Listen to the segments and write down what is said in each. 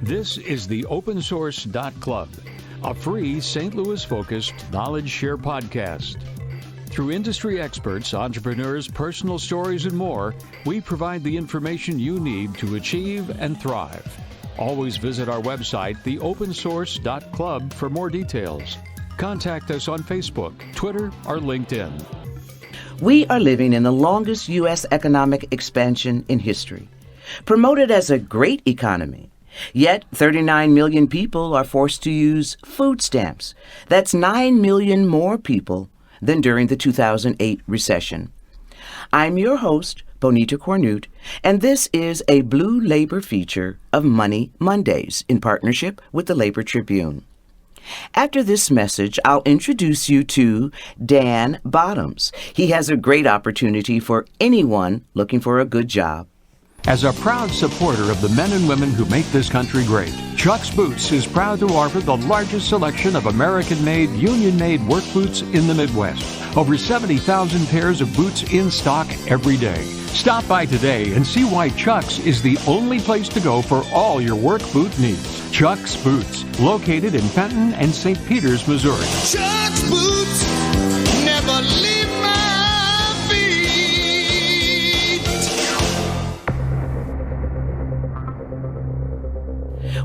This is the opensource.club, a free St. Louis-focused knowledge share podcast. Through industry experts, entrepreneurs, personal stories, and more, we provide the information you need to achieve and thrive. Always visit our website, theopensource.club, for more details. Contact us on Facebook, Twitter, or LinkedIn. We are living in the longest U.S. economic expansion in history, promoted as a great economy. Yet 39 million people are forced to use food stamps. That's 9 million more people than during the 2008 recession. I'm your host, Bonita Cornute, and this is a Blue Labor feature of Money Mondays in partnership with the Labor Tribune. After this message, I'll introduce you to Dan Bottoms. He has a great opportunity for anyone looking for a good job. As a proud supporter of the men and women who make this country great, Chuck's Boots is proud to offer the largest selection of American-made, union-made work boots in the Midwest. Over 70,000 pairs of boots in stock every day. Stop by today and see why Chuck's is the only place to go for all your work boot needs. Chuck's Boots, located in Fenton and St. Peters, Missouri. Chuck's Boots never leave my feet.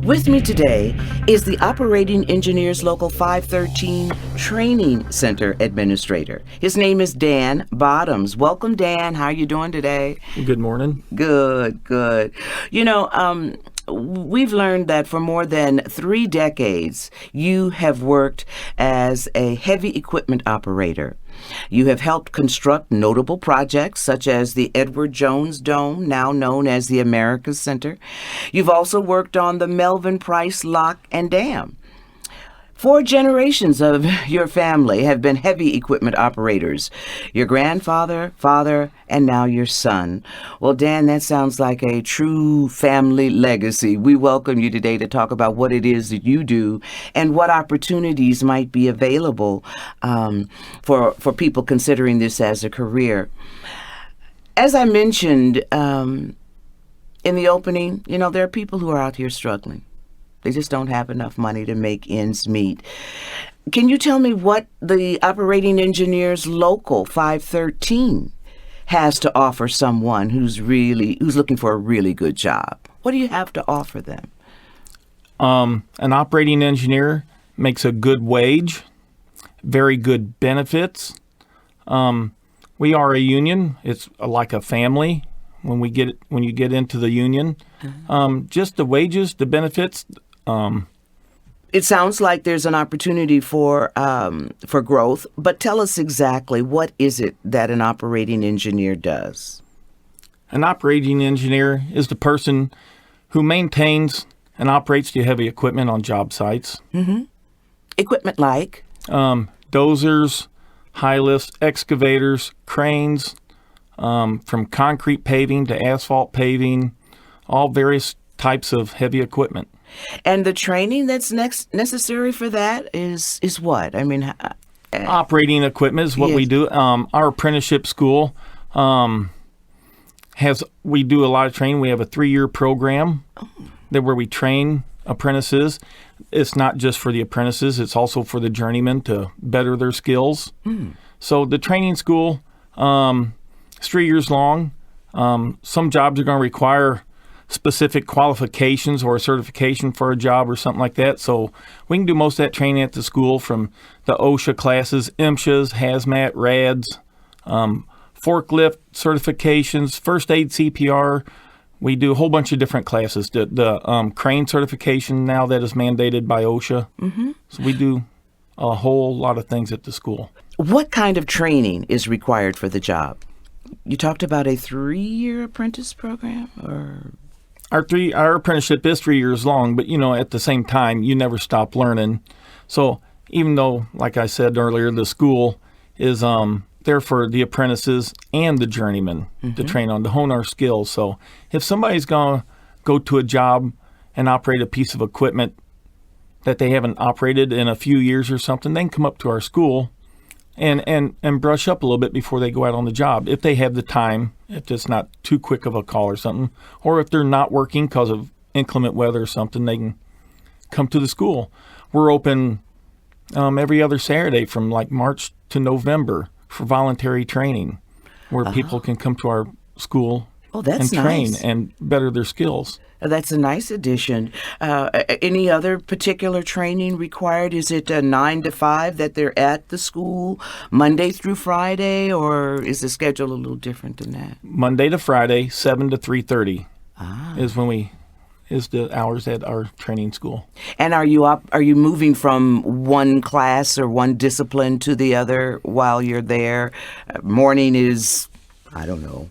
With me today is the Operating Engineers Local 513 Training Center Administrator. His name is Dan Bottoms. Welcome, Dan. How are you doing today? Good morning. Good. You know, we've learned that for more than 3 decades, you have worked as a heavy equipment operator. You have helped construct notable projects such as the Edward Jones Dome, now known as the Americas Center. You've also worked on the Melvin Price Lock and Dam. 4 generations of your family have been heavy equipment operators. Your grandfather, father, and now your son. Well, Dan, that sounds like a true family legacy. We welcome you today to talk about what it is that you do and what opportunities might be available for people considering this as a career. As I mentioned in the opening, you know, there are people who are out here struggling. They just don't have enough money to make ends meet. Can you tell me what the Operating Engineers Local 513 has to offer someone who's looking for a really good job? What do you have to offer them? An operating engineer makes a good wage, very good benefits. We are a union. It's like a family when you get into the union. Just the wages, the benefits. It sounds like there's an opportunity for growth, but tell us exactly what is it that an operating engineer does? An operating engineer is the person who maintains and operates the heavy equipment on job sites. Mm-hmm. Equipment like? Dozers, high lifts, excavators, cranes, from concrete paving to asphalt paving, all various types of heavy equipment. And the training that's necessary for that is what? I mean, operating equipment is what we do. Our apprenticeship school we do a lot of training. We have a 3-year program where we train apprentices. It's not just for the apprentices; it's also for the journeymen to better their skills. So the training school is 3 years long. Some jobs are going to require specific qualifications or a certification for a job or something like that. So we can do most of that training at the school, from the OSHA classes, MSHAs, hazmat, RADs, forklift certifications, first aid, CPR. We do a whole bunch of different classes. The crane certification now that is mandated by OSHA. Mm-hmm. So we do a whole lot of things at the school. What kind of training is required for the job? You talked about a 3-year apprentice program, or? Our apprenticeship is 3 years long, but, you know, at the same time, you never stop learning. So even though, like I said earlier, the school is there for the apprentices and the journeymen to train on, to hone our skills. So if somebody's going to go to a job and operate a piece of equipment that they haven't operated in a few years or something, they can come up to our school and brush up a little bit before they go out on the job, if they have the time, if it's not too quick of a call or something, or if they're not working because of inclement weather or something, they can come to the school. We're open every other Saturday from like March to November for voluntary training, where people can come to our school and train nice. and better their skills. That's a nice addition. Any other particular training required? Is it 9 to 5 that they're at the school Monday through Friday, or is the schedule a little different than that? Monday to Friday, 7 to 3:30 is the hours at our training school. And are you moving from one class or one discipline to the other while you're there? Morning is, I don't know,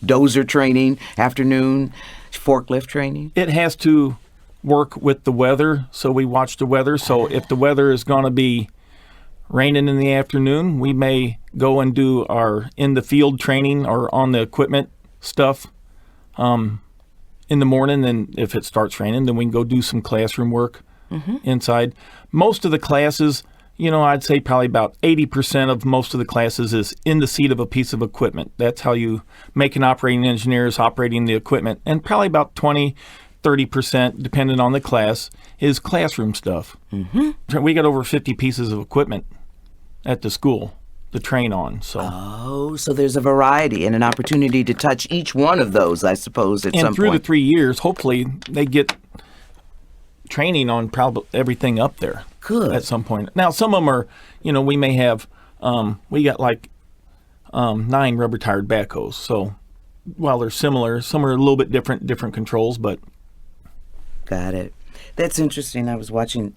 dozer training, afternoon, forklift training? It has to work with the weather, so we watch the weather. So if the weather is going to be raining in the afternoon, we may go and do our in-the-field training or on the equipment stuff in the morning. And if it starts raining, then we can go do some classroom work inside. Most of the classes, I'd say probably about 80% of most of the classes is in the seat of a piece of equipment. That's how you make an operating engineer, is operating the equipment. And probably about 20-30%, depending on the class, is classroom stuff. We got over 50 pieces of equipment at the school to train on. So there's a variety and an opportunity to touch each one of those, I suppose, at some point. And through the 3 years, hopefully they get training on probably everything up there. Good. At some point. Now, some of them are, we may have, we got like 9 rubber-tired backhoes. So while they're similar, some are a little bit different controls, but. Got it. That's interesting. I was watching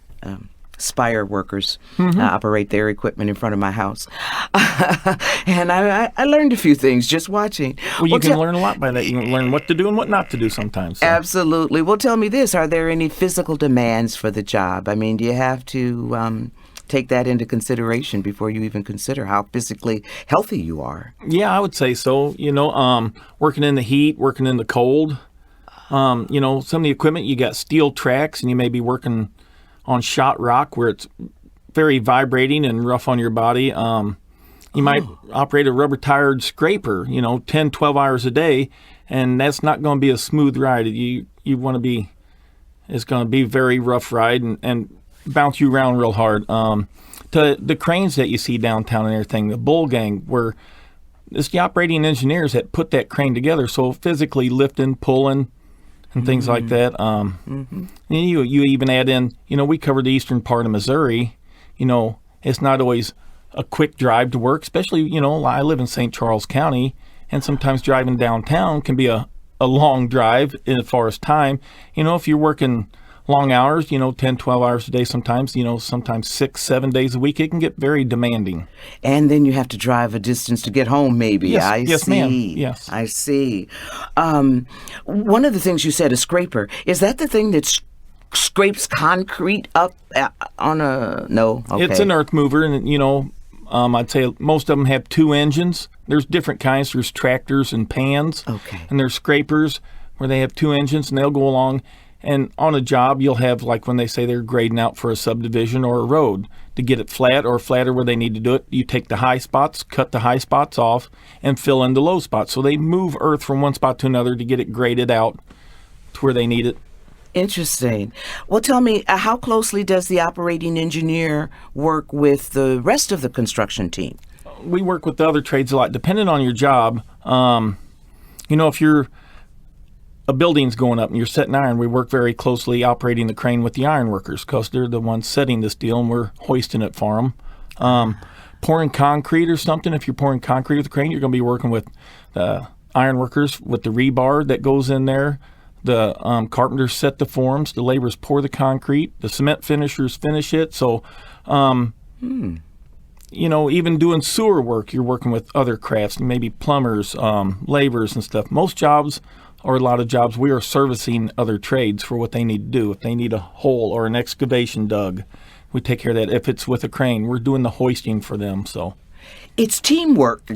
Spire workers operate their equipment in front of my house. And I learned a few things just watching. Well, you can learn a lot by that. You can learn what to do and what not to do sometimes. So. Absolutely. Well, tell me this. Are there any physical demands for the job? I mean, do you have to take that into consideration before you even consider how physically healthy you are? Yeah, I would say so. Working in the heat, working in the cold. Some of the equipment, you got steel tracks, and you may be working on shot rock where it's very vibrating and rough on your body. You might operate a rubber-tired scraper, 10, 12 hours a day, and that's not going to be a smooth ride. It's going to be a very rough ride and bounce you around real hard. To the cranes that you see downtown and everything, the bull gang, where it's the operating engineers that put that crane together, so physically lifting, pulling, and things like that. And you even add in, we cover the eastern part of Missouri. It's not always a quick drive to work, especially, I live in St. Charles County, and sometimes driving downtown can be a long drive as far as time. If you're working long hours, 10, 12 hours a day sometimes, sometimes 6, 7 days a week, it can get very demanding. And then you have to drive a distance to get home, maybe. Yes, ma'am. Yes. I see. One of the things you said, a scraper, is that the thing that scrapes concrete up on a... No? Okay. It's an earth mover, and, I'd say most of them have 2 engines. There's different kinds. There's tractors and pans. Okay. And there's scrapers where they have 2 engines, and they'll go along. And on a job, you'll have, like when they say they're grading out for a subdivision or a road, to get it flat or flatter where they need to do it, you take the high spots, cut the high spots off, and fill in the low spots. So they move earth from one spot to another to get it graded out to where they need it. Interesting. Well, tell me, how closely does the operating engineer work with the rest of the construction team? We work with the other trades a lot, depending on your job. If you're a building's going up and you're setting iron, we work very closely operating the crane with the iron workers because they're the ones setting the steel and we're hoisting it for them. Pouring concrete or something, if you're pouring concrete with the crane, you're going to be working with the iron workers with the rebar that goes in there. The carpenters set the forms, the laborers pour the concrete, the cement finishers finish it. So, even doing sewer work, you're working with other crafts, maybe plumbers, laborers and stuff. Most jobs, or a lot of jobs, we are servicing other trades for what they need to do. If they need a hole or an excavation dug, we take care of that. If it's with a crane, we're doing the hoisting for them. So, it's teamwork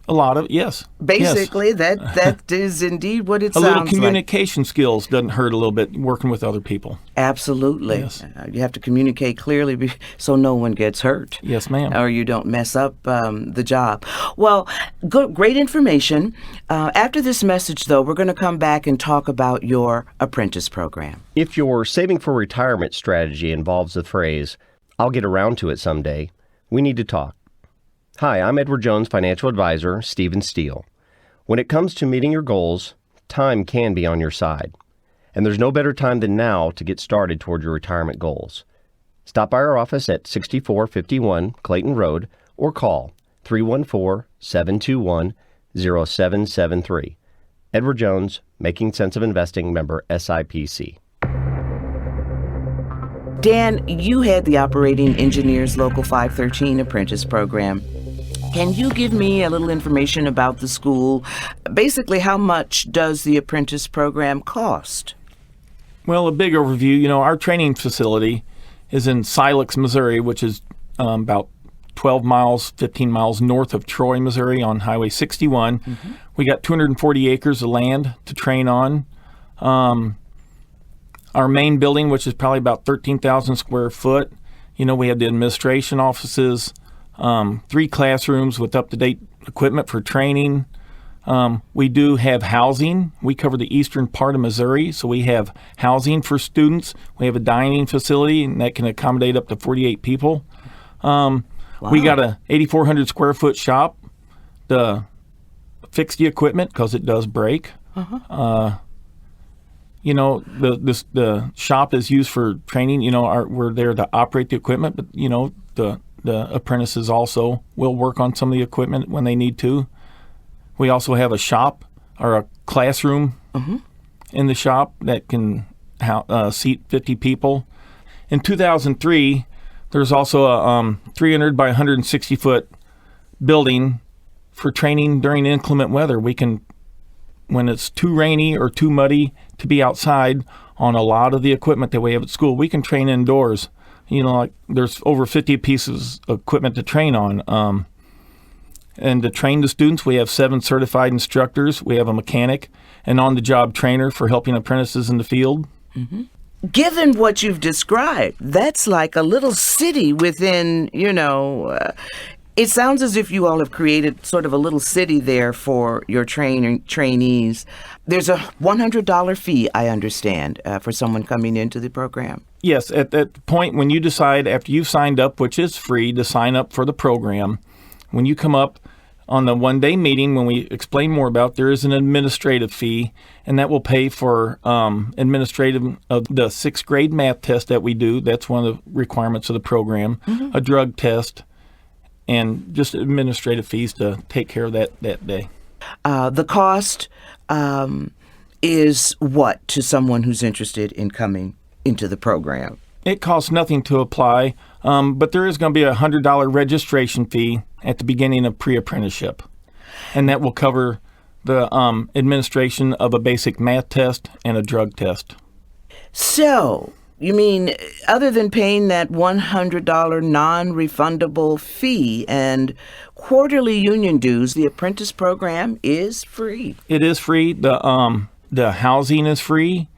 A lot of, yes. Basically, that is indeed what it A sounds little like. communication skills doesn't hurt a little bit working with other people. Absolutely. Yes. You have to communicate clearly so no one gets hurt. Yes, ma'am. Or you don't mess up the job. Well, great information. After this message, though, we're going to come back and talk about your apprentice program. If your saving for retirement strategy involves the phrase, "I'll get around to it someday," we need to talk. Hi, I'm Edward Jones Financial Advisor, Stephen Steele. When it comes to meeting your goals, time can be on your side. And there's no better time than now to get started toward your retirement goals. Stop by our office at 6451 Clayton Road or call 314-721-0773. Edward Jones, Making Sense of Investing, member SIPC. Dan, you had the Operating Engineers Local 513 Apprentice Program. Can you give me a little information about the school? Basically, how much does the apprentice program cost? Well, a big overview, our training facility is in Silex, Missouri, which is about 12 miles, 15 miles north of Troy, Missouri on Highway 61. Mm-hmm. We got 240 acres of land to train on. Our main building, which is probably about 13,000 square foot, we have the administration offices, 3 classrooms with up-to-date equipment for training. We do have housing. We cover the eastern part of Missouri, so we have housing for students. We have a dining facility, and that can accommodate up to 48 people. Wow. We got a 8,400 square foot shop to fix the equipment because it does break. Uh-huh. The shop is used for training. We're there to operate the equipment, but the apprentices also will work on some of the equipment when they need to. We also have a shop or a classroom in the shop that can seat 50 people. In 2003, there's also a 300 by 160 foot building for training during inclement weather. We can, when it's too rainy or too muddy to be outside on a lot of the equipment that we have at school, we can train indoors. There's over 50 pieces of equipment to train on. And to train the students, we have 7 certified instructors. We have a mechanic, an on-the-job trainer for helping apprentices in the field. Mm-hmm. Given what you've described, that's like a little city within, it sounds as if you all have created sort of a little city there for your trainees. There's a $100 fee, I understand, for someone coming into the program. Yes, at that point when you decide, after you've signed up, which is free to sign up for the program, when you come up on the one-day meeting, when we explain more about, there is an administrative fee, and that will pay for administrative of the 6th grade math test that we do. That's one of the requirements of the program, a drug test, and just administrative fees to take care of that day. The cost is what to someone who's interested in coming into the program? It costs nothing to apply, but there is going to be a $100 registration fee at the beginning of pre-apprenticeship, and that will cover the administration of a basic math test and a drug test. So, you mean other than paying that $100 non-refundable fee and quarterly union dues, the apprentice program is free? It is free. The housing is free.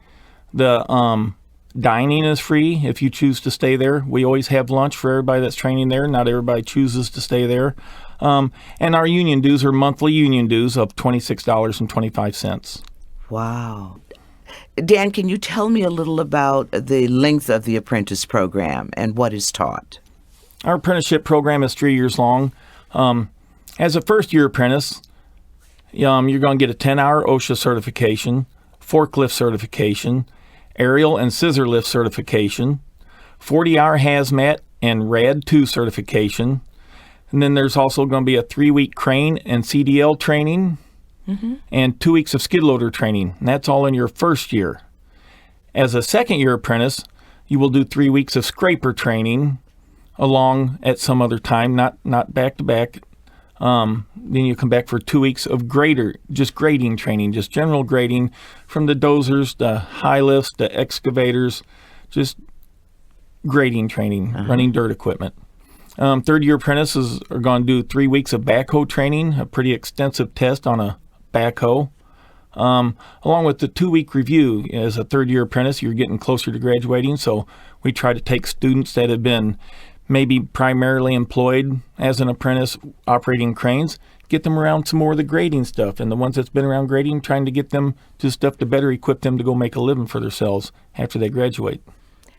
The dining is free if you choose to stay there. We always have lunch for everybody that's training there. Not everybody chooses to stay there. And our union dues are monthly union dues of $26.25. Wow. Dan, can you tell me a little about the length of the apprentice program and what is taught? Our apprenticeship program is 3 years long. As a first-year apprentice, you're going to get a 10-hour OSHA certification, forklift certification, aerial and scissor lift certification, 40-hour hazmat and RAD 2 certification. And then there's also going to be a 3-week crane and CDL training and 2 weeks of skid loader training. And that's all in your first year. As a second-year apprentice, you will do 3 weeks of scraper training along at some other time, not back-to-back. Then you come back for 2 weeks of grading training, just general grading from the dozers, the high lifts, the excavators, just grading training, running dirt equipment. Third-year apprentices are going to do 3 weeks of backhoe training, a pretty extensive test on a backhoe. Along with the 2-week review. As a third-year apprentice, you're getting closer to graduating, so we try to take students that have been maybe primarily employed as an apprentice operating cranes, get them around some more of the grading stuff, and the ones that's been around grading, trying to get them to stuff to better equip them to go make a living for themselves after they graduate.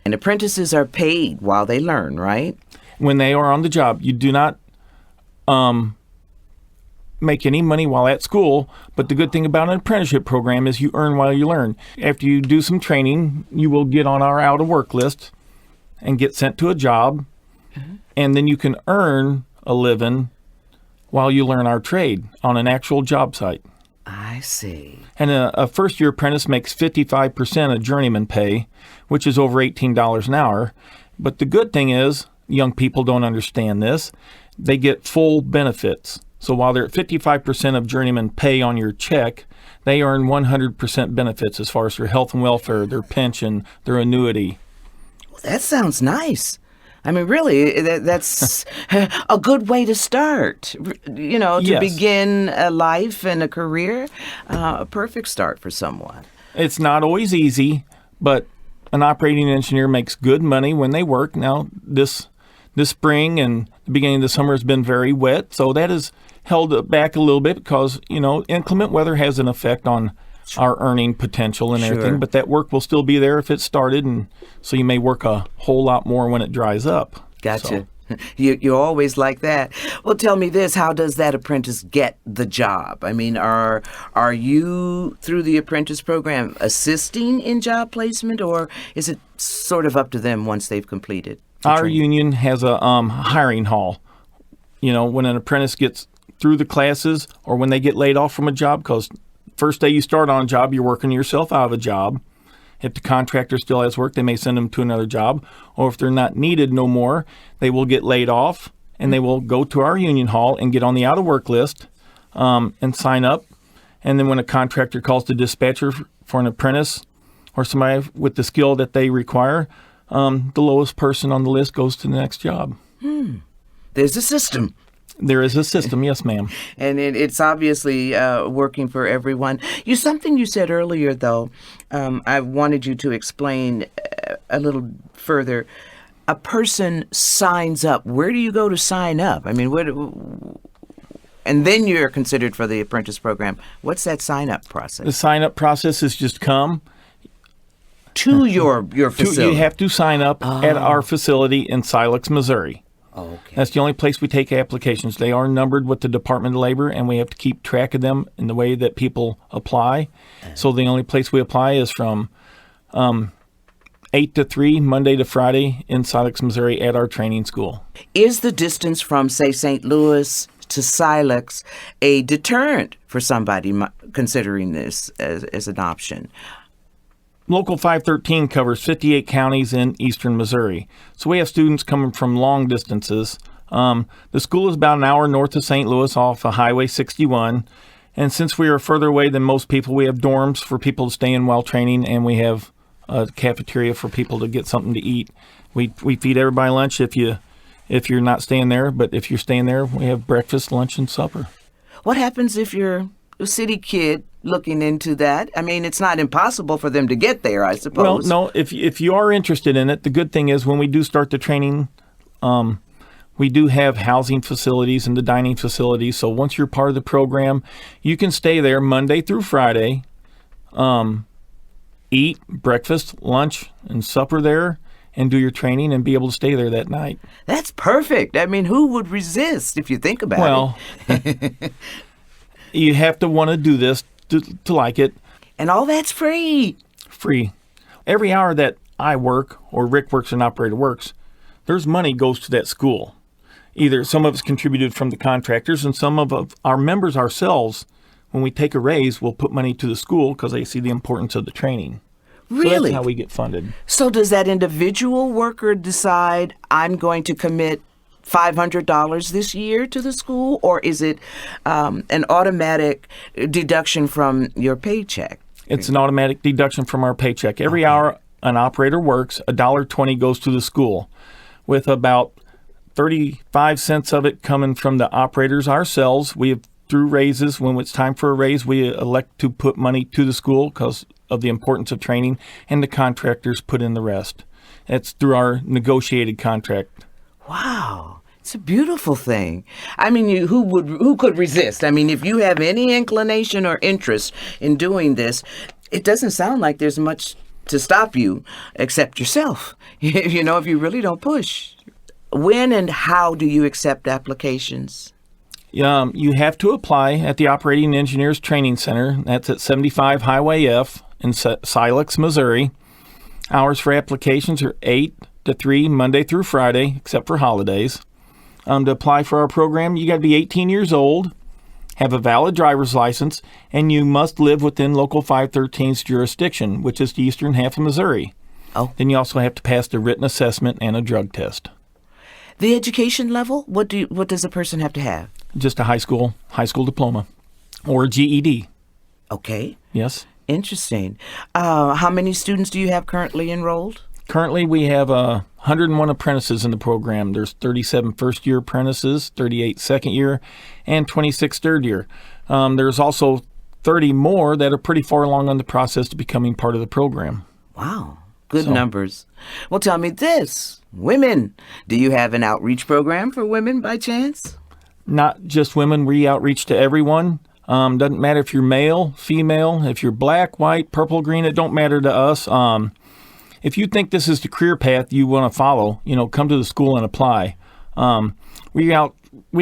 And apprentices are paid while they learn, right? When they are on the job, you do not make any money while at school, but the good thing about an apprenticeship program is you earn while you learn. After you do some training, you will get on our out-of-work list and get sent to a job, and then you can earn a living while you learn our trade on an actual job site. I see. And a first-year apprentice makes 55% of journeyman pay, which is over $18 an hour. But the good thing is, young people don't understand this, they get full benefits. So while they're at 55% of journeyman pay on your check, they earn 100% benefits as far as their health and welfare, their pension, their annuity. Well, that sounds nice. I mean, really, that's a good way to start, to Yes. begin a life and a career, a perfect start for someone. It's not always easy, but an operating engineer makes good money when they work. Now, this spring and the beginning of the summer has been very wet, so that has held it back a little bit because, inclement weather has an effect on our earning potential and everything, Sure. but that work will still be there if it started, and so you may work a whole lot more when it dries up. Gotcha. So, You're always like that. Well, tell me this: how does that apprentice get the job? I mean, are you through the apprentice program assisting in job placement, or is it sort of up to them once they've completed the our training? union has a hiring hall. When an apprentice gets through the classes or when they get laid off from a job, because first day you start on a job, you're working yourself out of a job. If the contractor still has work, they may send them to another job. Or if they're not needed no more, they will get laid off and they will go to our union hall and get on the out-of-work list and sign up. And then when a contractor calls the dispatcher for an apprentice or somebody with the skill that they require, the lowest person on the list goes to the next job. There's a system. There is a system, yes, ma'am. And it's obviously working for everyone. Something you said earlier, though, I wanted you to explain a little further. A person signs up. Where do you go to sign up? I mean, and then you're considered for the apprentice program. What's that sign-up process? The sign-up process is just come. To your facility. You have to sign up at our facility in Silex, Missouri. Okay. That's the only place we take applications. They are numbered with the Department of Labor, and we have to keep track of them in the way that people apply. So the only place we apply is from 8 to 3, Monday to Friday in Silex, Missouri at our training school. Is the distance from, say, St. Louis to Silex a deterrent for somebody considering this as an option? Local 513 covers 58 counties in eastern Missouri. So we have students coming from long distances. The school is about an hour north of St. Louis off of Highway 61. And since we are further away than most people, we have dorms for people to stay in while training, and we have a cafeteria for people to get something to eat. We feed everybody lunch if you're not staying there, but if you're staying there, we have breakfast, lunch, and supper. What happens if you're a city kid looking into that? I mean, it's not impossible for them to get there, I suppose. Well, no, if you are interested in it, the good thing is when we do start the training, we do have housing facilities and the dining facilities. So once you're part of the program, you can stay there Monday through Friday, eat breakfast, lunch, and supper there, and do your training and be able to stay there that night. That's perfect. I mean, who would resist if you think about Well, you have to want to do this to like it. And all that's free. Free. Every hour that I work or Rick works and operator works, there's money goes to that school. Either some of it's contributed from the contractors and some of our members ourselves, when we take a raise, will put money to the school because they see the importance of the training. So Really? that's how we get funded. So does that individual worker decide, I'm going to commit $500 this year to the school, or is it an automatic deduction from your paycheck? It's an automatic deduction from our paycheck. Every hour an operator works, $1.20 goes to the school, with about 35 cents of it coming from the operators ourselves. We have, through raises, when it's time for a raise, we elect to put money to the school because of the importance of training, and the contractors put in the rest. It's through our negotiated contract. Wow. It's a beautiful thing. I mean, who could resist? I mean, if you have any inclination or interest in doing this, it doesn't sound like there's much to stop you except yourself. If you really don't push. When and how do you accept applications? You have to apply at the Operating Engineers Training Center. That's at 75 Highway F in Silex, Missouri. Hours for applications are 8 to 3, Monday through Friday, except for holidays. To apply for our program, you got to be 18 years old, have a valid driver's license, and you must live within Local 513's jurisdiction, which is the eastern half of Missouri. Oh. Then you also have to pass the written assessment and a drug test. The education level, what does a person have to have? Just a high school diploma or a GED. Okay. Yes. Interesting. How many students do you have currently enrolled? Currently, we have 101 apprentices in the program. There's 37 first-year apprentices, 38 second-year, and 26 third-year. There's also 30 more that are pretty far along on the process to becoming part of the program. Wow. Good numbers. Well, tell me this. Women. Do you have an outreach program for women by chance? Not just women. We outreach to everyone. Doesn't matter if you're male, female, if you're black, white, purple, green. It don't matter to us. If you think this is the career path you want to follow, come to the school and apply. We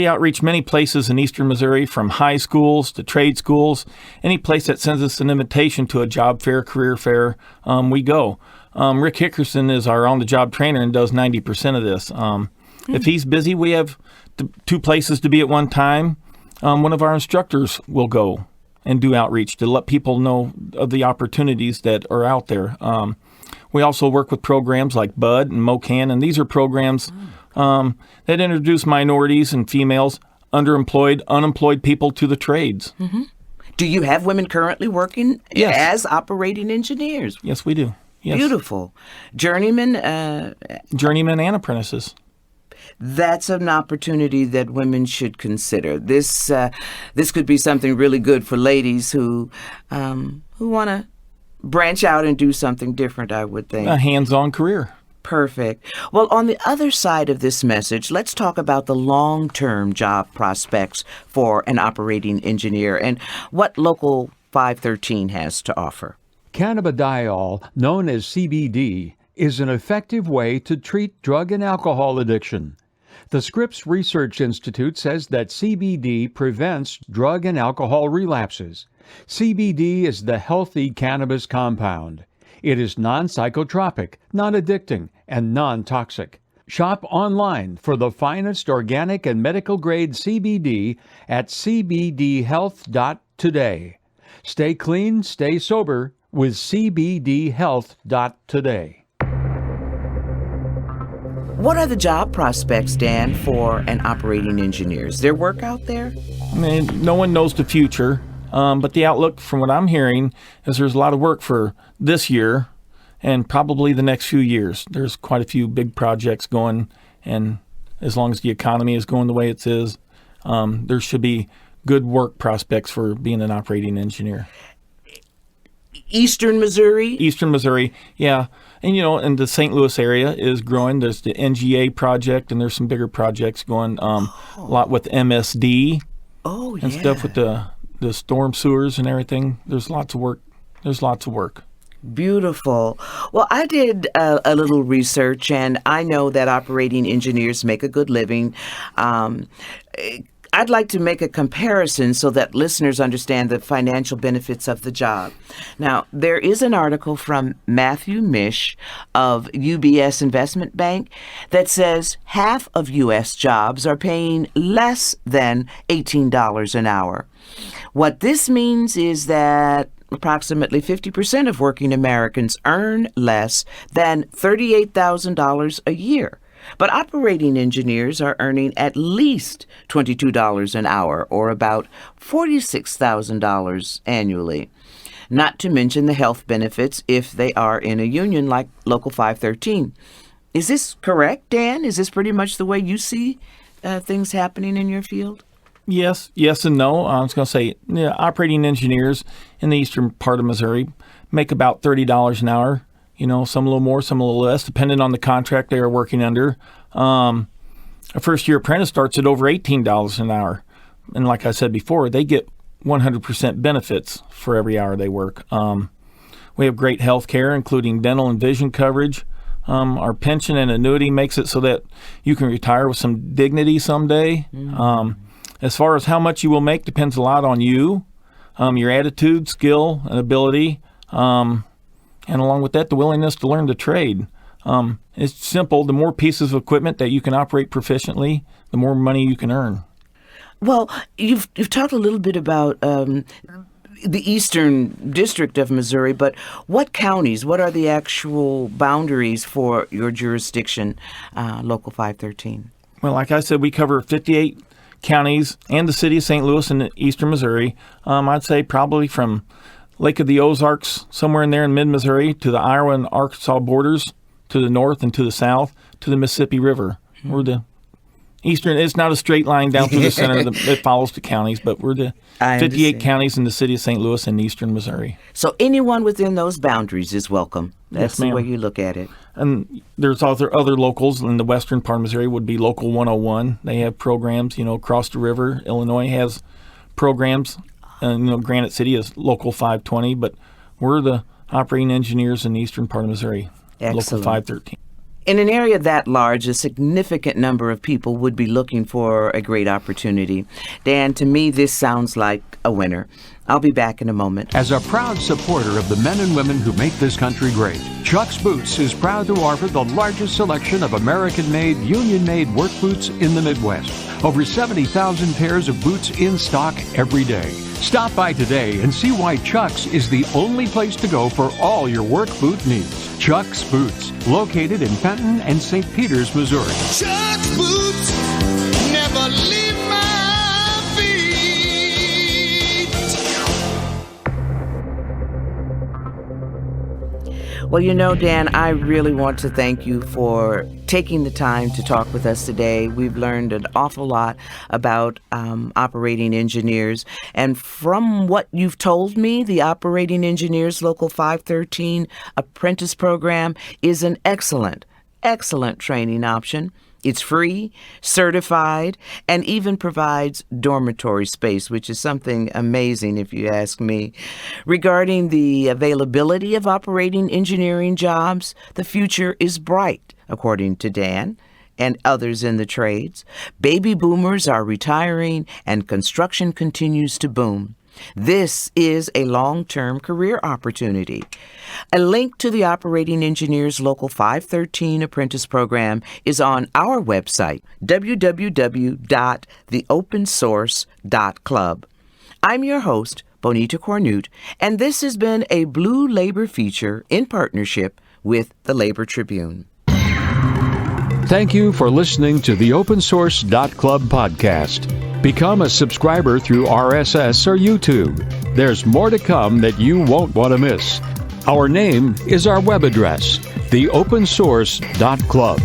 outreach many places in eastern Missouri, from high schools to trade schools. Any place that sends us an invitation to a job fair, career fair, we go. Rick Hickerson is our on-the-job trainer and does 90% of this. If he's busy, we have 2 places to be at one time. One of our instructors will go and do outreach to let people know of the opportunities that are out there. We also work with programs like BUD and MOCAN, and these are programs that introduce minorities and females, underemployed, unemployed people to the trades. Mm-hmm. Do you have women currently working as operating engineers? Yes, we do. Yes. Beautiful. Journeymen? Journeymen and apprentices. That's an opportunity that women should consider. This could be something really good for ladies who want to branch out and do something different, I would think. A hands-on career. Perfect. Well, on the other side of this message, let's talk about the long-term job prospects for an operating engineer and what Local 513 has to offer. Cannabidiol, known as CBD, is an effective way to treat drug and alcohol addiction. The Scripps Research Institute says that CBD prevents drug and alcohol relapses. CBD is the healthy cannabis compound. It is non-psychotropic, non-addicting, and non-toxic. Shop online for the finest organic and medical-grade CBD at cbdhealth.today. Stay clean, stay sober with cbdhealth.today. What are the job prospects, Dan, for an operating engineer? Is there work out there? I mean, no one knows the future, but the outlook from what I'm hearing is there's a lot of work for this year and probably the next few years. There's quite a few big projects going, and as long as the economy is going the way it is, there should be good work prospects for being an operating engineer. Eastern Missouri? Eastern Missouri, yeah. And, and the St. Louis area is growing. There's the NGA project, and there's some bigger projects going, a lot with MSD and stuff with the storm sewers and everything. There's lots of work. Beautiful. Well, I did a little research, and I know that operating engineers make a good living. I'd like to make a comparison so that listeners understand the financial benefits of the job. Now, there is an article from Matthew Mish of UBS Investment Bank that says half of U.S. jobs are paying less than $18 an hour. What this means is that approximately 50% of working Americans earn less than $38,000 a year. But operating engineers are earning at least $22 an hour, or about $46,000 annually. Not to mention the health benefits if they are in a union like Local 513. Is this correct, Dan? Is this pretty much the way you see things happening in your field? Yes and no. I was going to say, operating engineers in the eastern part of Missouri make about $30 an hour. Some a little more, some a little less, depending on the contract they are working under. A first-year apprentice starts at over $18 an hour. And like I said before, they get 100% benefits for every hour they work. We have great health care, including dental and vision coverage. Our pension and annuity makes it so that you can retire with some dignity someday. As far as how much you will make depends a lot on you, your attitude, skill, and ability, and along with that, the willingness to learn the trade. It's simple. The more pieces of equipment that you can operate proficiently, the more money you can earn. Well, you've talked a little bit about the Eastern District of Missouri, but what counties, what are the actual boundaries for your jurisdiction, Local 513? Well, like I said, we cover 58 counties and the city of St. Louis in eastern Missouri. I'd say probably from Lake of the Ozarks, somewhere in there in mid-Missouri, to the Iowa and Arkansas borders, to the north and to the south, to the Mississippi River. We're the eastern. It's not a straight line down through the center that follows the counties, but we're the 58 counties in the city of St. Louis in eastern Missouri. So anyone within those boundaries is welcome. That's Yes, ma'am. the way you look at it. And there's other locals in the western part of Missouri would be Local 101. They have programs, across the river. Illinois has programs. Granite City is Local 520, but we're the operating engineers in the eastern part of Missouri, Excellent. Local 513. In an area that large, a significant number of people would be looking for a great opportunity. Dan, to me, this sounds like a winner. I'll be back in a moment. As a proud supporter of the men and women who make this country great, Chuck's Boots is proud to offer the largest selection of American-made, union-made work boots in the Midwest. Over 70,000 pairs of boots in stock every day. Stop by today and see why Chuck's is the only place to go for all your work boot needs. Chuck's Boots, located in Fenton and St. Peters, Missouri. Chuck's boots never leave my feet. Well, Dan, I really want to thank you for taking the time to talk with us today. We've learned an awful lot about operating engineers. And from what you've told me, the Operating Engineers Local 513 Apprentice Program is an excellent training option. It's free, certified, and even provides dormitory space, which is something amazing if you ask me. Regarding the availability of operating engineering jobs, the future is bright, according to Dan and others in the trades. Baby boomers are retiring and construction continues to boom. This is a long-term career opportunity. A link to the Operating Engineers Local 513 Apprentice Program is on our website, www.theopensource.club. I'm your host, Bonita Cornute, and this has been a Blue Labor feature in partnership with the Labor Tribune. Thank you for listening to the OpenSource.club podcast. Become a subscriber through RSS or YouTube. There's more to come that you won't want to miss. Our name is our web address, theopensource.club.